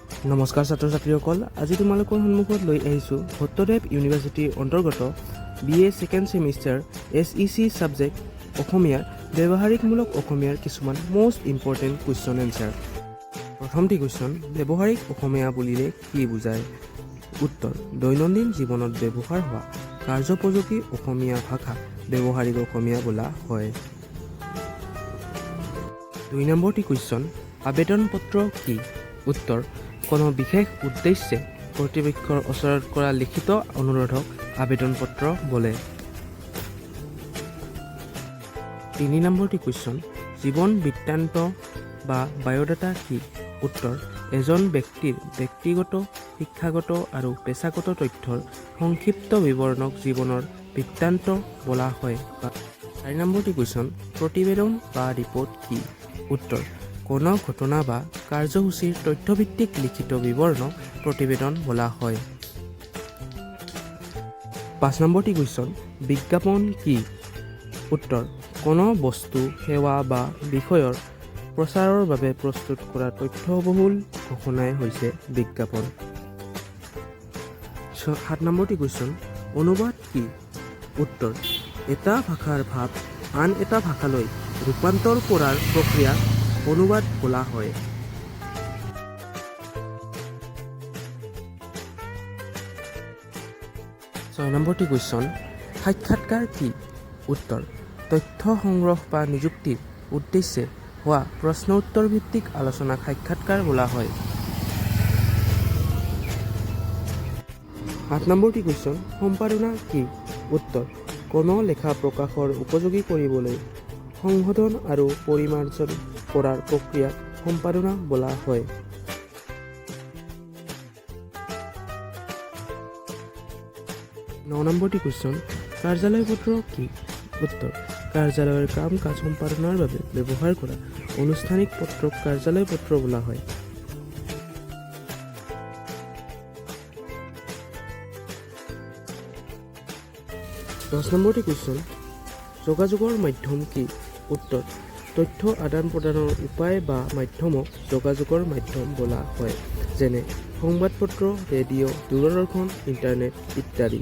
নমস্কাৰ ছাত্ৰ ছাত্ৰীসকল, আজি তোমালোকৰ সন্মুখত লৈ আহিছোঁ ভট্টদেৱ ইউনিভাৰ্চিটিৰ অন্তৰ্গত BA second semester SEC subject অসমীয়াৰ ব্যৱহাৰিকমূলক অসমীয়াৰ কিছুমান মষ্ট ইম্পৰ্টেণ্ট কুৱেশ্যন এনচাৰ। প্ৰথমটি কুৱেশ্যন, ব্যৱহাৰিক অসমীয়া বুলিলে কি বুজায়? উত্তৰ, দৈনন্দিন জীৱনত ব্যৱহাৰ হোৱা কাৰ্যোপযোগী অসমীয়া ভাষা ব্যৱহাৰিক অসমীয়া বোলা হয়। 2 নম্বৰটি কুৱেশ্যন, আবেদন পত্ৰ কি? উত্তৰ, কোনো বিশেষ উদ্দেশ্যে কৰ্তৃপক্ষৰ ওচৰত কৰা লিখিত অনুৰোধক আবেদন পত্ৰ বোলে। 3 নম্বৰটি কুৱেশ্যন, জীৱন বৃত্তান্ত বা বায়'ডাটা কি? উত্তৰ, এজন ব্যক্তিৰ ব্যক্তিগত, শিক্ষাগত আৰু পেছাগত তথ্যৰ সংক্ষিপ্ত বিৱৰণক জীৱনৰ বৃত্তান্ত বোলা হয়। 4 নম্বৰটি কুৱেশ্যন, প্ৰতিবেদন বা ৰিপৰ্ট কি? উত্তৰ, কোনো ঘটনা বা কাৰ্যসূচীৰ তথ্যভিত্তিক লিখিত বিৱৰণক প্ৰতিবেদন বোলা হয়। 5 নম্বৰটি কুৱেশ্যন, বিজ্ঞাপন কি? উত্তৰ, কোনো বস্তু, সেৱা বা বিষয়ৰ প্ৰচাৰৰ বাবে প্ৰস্তুত কৰা তথ্যবহুল ঘোষণাই হৈছে বিজ্ঞাপন। 7 নম্বৰটি কুৱেশ্যন, অনুবাদ কি? উত্তৰ, এটা ভাষাৰ ভাৱ আন এটা ভাষালৈ ৰূপান্তৰ কৰাৰ প্ৰক্ৰিয়াক অনুবাদ বোলা হয়। 6 নম্বৰটি কুৱেশ্যন, সাক্ষাৎকাৰ কি? উত্তৰ, তথ্য সংগ্ৰহ বা নিযুক্তিৰ উদ্দেশ্যে হোৱা প্ৰশ্ন উত্তৰ ভিত্তিক আলোচনাক সাক্ষাৎকাৰ বোলা হয়। 8 নম্বৰটি কুৱেশ্যন, সম্পাদনা কি? উত্তৰ, কোনো লেখা প্ৰকাশৰ উপযোগী কৰিবলৈ সংশোধন আৰু পৰিমাৰ্জন কৰাৰ প্ৰক্ৰিয়াক সম্পাদনা বোলা হয়। 9 নম্বৰটি কুৱেশ্যন, কাৰ্যালয় পত্ৰ কি? উত্তৰ, কাৰ্যালয়ৰ কাম কাজ সম্পাদনাৰ বাবে ব্যৱহাৰ কৰা আনুষ্ঠানিক পত্ৰক কাৰ্যালয় পত্ৰ বোলা হয়। 10 নম্বৰটি কুৱেশ্যন, যোগাযোগৰ মাধ্যম কি? উত্তৰ, তথ্য আদান প্ৰদানৰ উপায় বা মাধ্যমক যোগাযোগৰ মাধ্যম বোলা হয়, যেনে সংবাদপত্ৰ, ৰেডিঅ', দূৰদৰ্শন, ইণ্টাৰনেট ইত্যাদি।